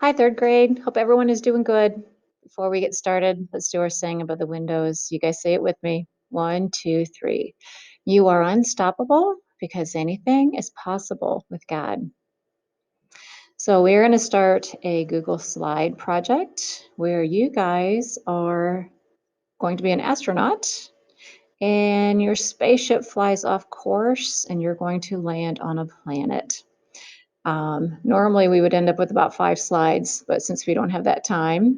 Hi, third grade. Hope everyone is doing good. Before we get started, let's do our saying above the windows. You guys say it with me. One, two, three. You are unstoppable because anything is possible with God. So, we're going to start a Google Slide project where you guys are going to be an astronaut and your spaceship flies off course and you're going to land on a planet. Normally, we would end up with about 5 slides, but since we don't have that time,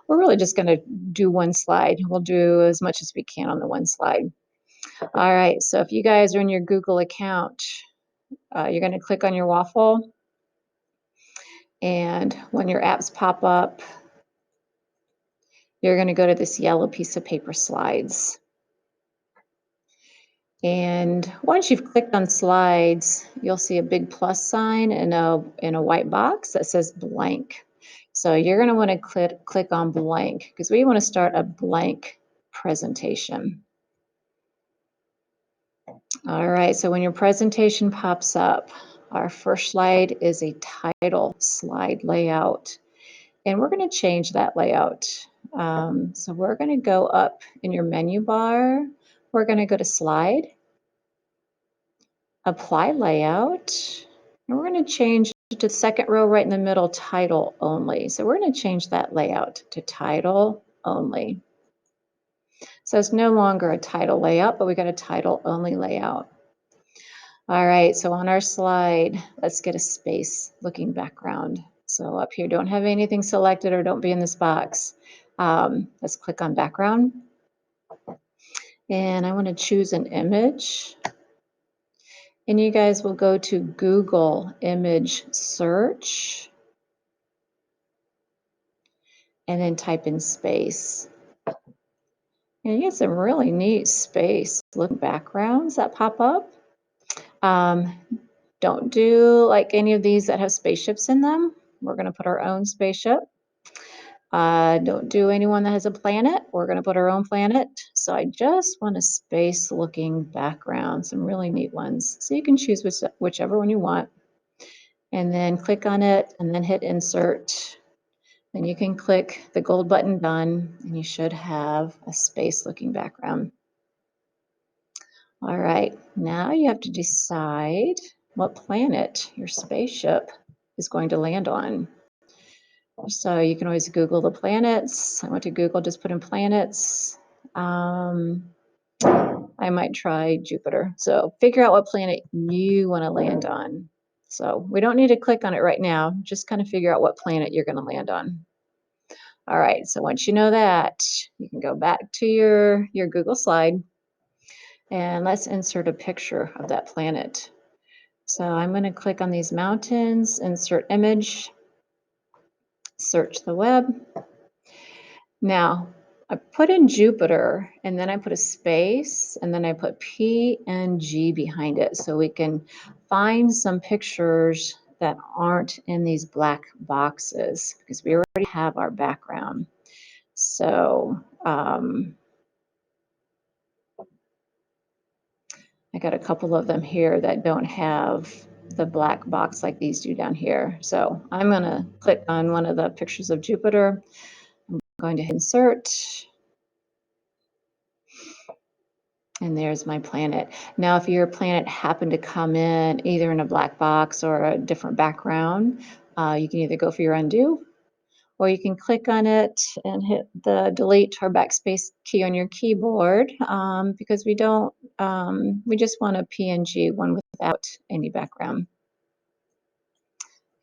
we're really just going to do one slide. We'll do as much as we can on the one slide. All right, so if you guys are in your Google account, you're going to click on your waffle, and when your apps pop up, you're going to go to this yellow piece of paper, Slides. And once you've clicked on Slides, you'll see a big plus sign in a white box that says blank. So you're going to want to click on blank because we want to start a blank presentation. All right, so when your presentation pops up, our first slide is a title slide layout. And we're going to change that layout. So we're going to go up in your menu bar. We're going to go to Slide, Apply Layout, and we're going to change to the second row right in the middle, Title Only. So we're going to change that layout to Title Only. So it's no longer a title layout, but we got a Title Only layout. All right, so on our slide, let's get a space looking background. So up here, don't have anything selected or don't be in this box. Let's click on background. And I want to choose an image. And you guys will go to Google Image Search and then type in space. And you get some really neat space looking backgrounds that pop up. Don't do like any of these that have spaceships in them. We're going to put our own spaceship. Don't do anyone that has a planet. We're going to put our own planet. So I just want a space looking background, some really neat ones. So you can choose whichever one you want. And then click on it and then hit insert. Then you can click the gold button done and you should have a space looking background. All right, now you have to decide what planet your spaceship is going to land on. So you can always Google the planets. I went to Google, just put in planets. I might try Jupiter. So figure out what planet you want to land on. So we don't need to click on it right now. Just kind of figure out what planet you're going to land on. All right, so once you know that, you can go back to your Google slide and let's insert a picture of that planet. So I'm going to click on these mountains, insert image, search the web. Now, I put in Jupiter and then I put a space and then I put PNG behind it so we can find some pictures that aren't in these black boxes because we already have our background. So I got a couple of them here that don't have the black box like these do down here. So I'm going to click on one of the pictures of Jupiter. I'm going to insert. And there's my planet. Now, if your planet happened to come in either in a black box or a different background, you can either go for your undo, or you can click on it and hit the delete or backspace key on your keyboard because we just want a PNG, one without any background.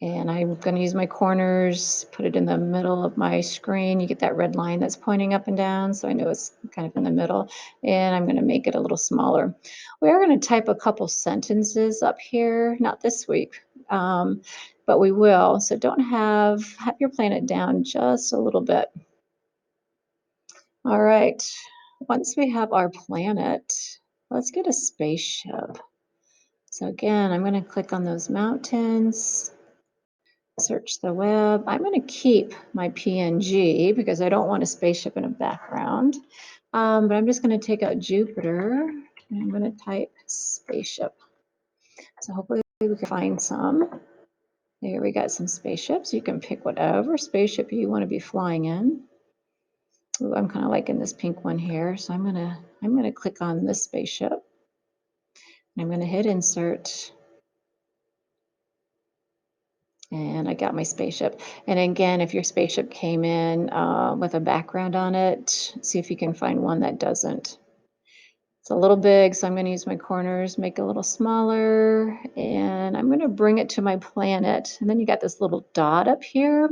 And I'm going to use my corners, put it in the middle of my screen. You get that red line that's pointing up and down, so I know it's kind of in the middle. And I'm going to make it a little smaller. We are going to type a couple sentences up here, not this week, but we will. So don't have your planet down just a little bit. All right, once we have our planet, let's get a spaceship. So again, I'm going to click on those mountains. Search the web. I'm going to keep my PNG because I don't want a spaceship in a background. But I'm just going to take out Jupiter and I'm going to type spaceship. So hopefully we can find some. There we got some spaceships. You can pick whatever spaceship you want to be flying in. Ooh, I'm kind of liking this pink one here, so I'm gonna click on this spaceship. I'm gonna hit insert, and I got my spaceship. And again, if your spaceship came in with a background on it, see if you can find one that doesn't. It's a little big, so I'm going to use my corners, make it a little smaller, and I'm going to bring it to my planet. And then you got this little dot up here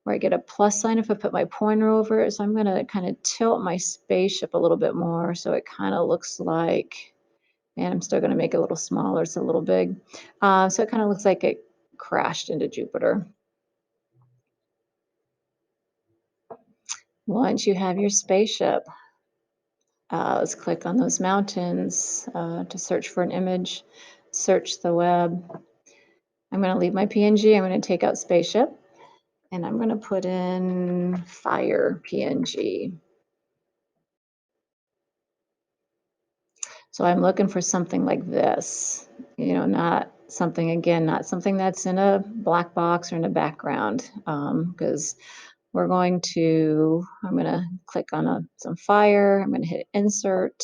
where I get a plus sign if I put my pointer over it. So I'm going to kind of tilt my spaceship a little bit more so it kind of looks like, and I'm still going to make it a little smaller. It's a little big. So it kind of looks like it crashed into Jupiter. Once you have your spaceship, let's click on those mountains to search for an image, search the web. I'm going to leave my PNG. I'm going to take out spaceship, and I'm going to put in fire PNG. So I'm looking for something like this, not something, again, not something that's in a black box or in a background, because I'm going to click on some fire. I'm going to hit insert.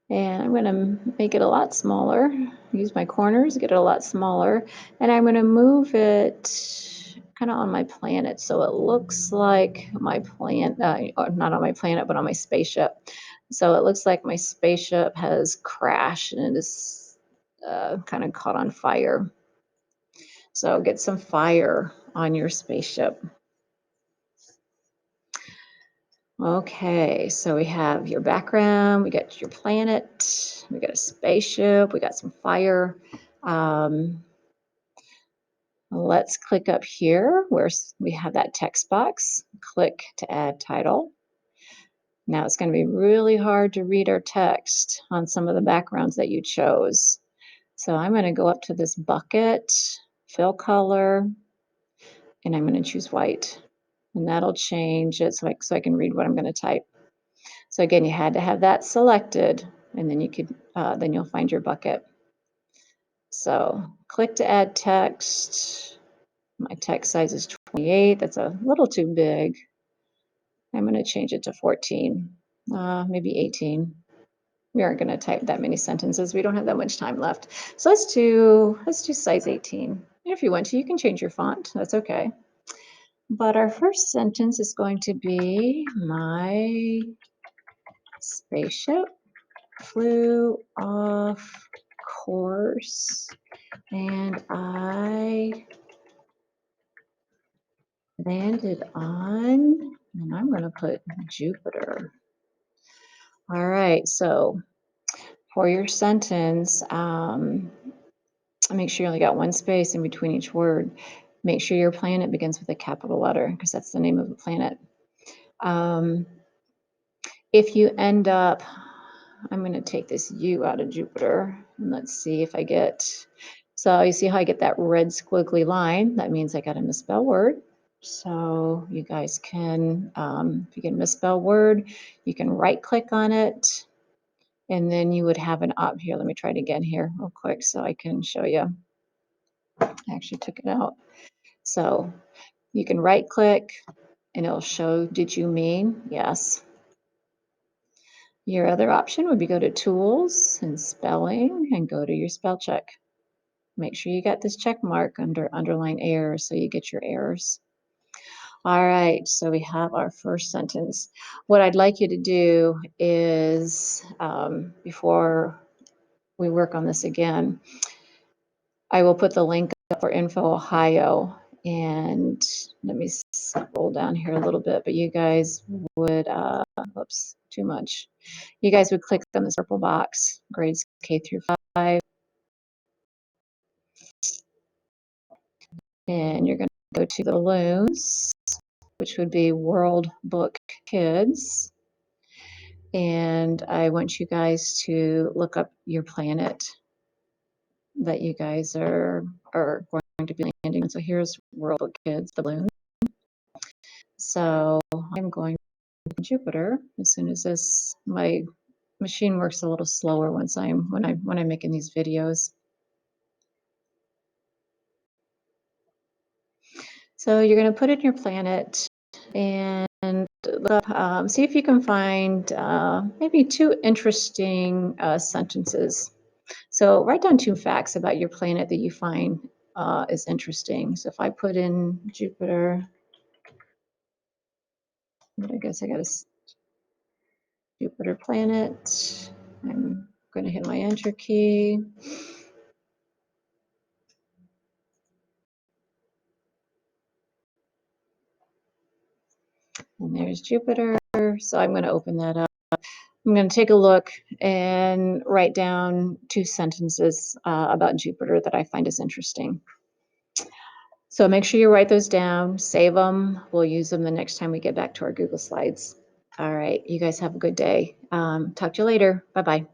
And I'm going to make it a lot smaller, use my corners, get it a lot smaller, and I'm going to move it kind of on my planet so it looks like my planet, not on my planet, but on my spaceship. So it looks like my spaceship has crashed and it is kind of caught on fire. So get some fire on your spaceship. Okay, so we have your background, we got your planet, we got a spaceship, we got some fire. Let's click up here where we have that text box. Click to add title. Now it's going to be really hard to read our text on some of the backgrounds that you chose. So I'm going to go up to this bucket, fill color, and I'm going to choose white. And that'll change it so I can read what I'm going to type. So again, you had to have that selected, and then then you'll find your bucket. So click to add text. My text size is 28. That's a little too big. I'm going to change it to 14, maybe 18. We aren't going to type that many sentences. We don't have that much time left. So let's do size 18. And if you want to, you can change your font. That's okay. But our first sentence is going to be, my spaceship flew off course and I landed on, and I'm going to put Jupiter. All right, so for your sentence, make sure you only got one space in between each word. Make sure your planet begins with a capital letter because that's the name of the planet. If you end up, I'm going to take this U out of Jupiter, and let's see if I get, so you see how I get that red squiggly line? That means I got a misspelled word. So you guys can, if you get a misspelled word, you can right click on it, and then you would have an op here. Let me try it again here real quick so I can show you. I actually took it out. So you can right click and it'll show, did you mean? Yes. Your other option would be go to tools and spelling and go to your spell check. Make sure you got this check mark under underline errors so you get your errors. All right, so we have our first sentence. What I'd like you to do is, before we work on this again, I will put the link up for Info Ohio, and let me scroll down here a little bit, but you guys would, oops, too much. You guys would click on this purple box, grades K through 5, and you're going to go to the balloons, which would be World Book Kids. And I want you guys to look up your planet that you guys are going to be landing on. So here's World Book Kids, the balloon. So I'm going to Jupiter as soon as my machine works a little slower when I'm making these videos. So you're going to put in your planet and look up, see if you can find maybe two interesting sentences. So write down two facts about your planet that you find is interesting. So if I put in Jupiter, I guess I got a Jupiter planet. I'm going to hit my enter key. And there's Jupiter. So I'm going to open that up. I'm going to take a look and write down two sentences about Jupiter that I find is interesting. So make sure you write those down, save them. We'll use them the next time we get back to our Google Slides. All right, you guys have a good day. Talk to you later. Bye-bye.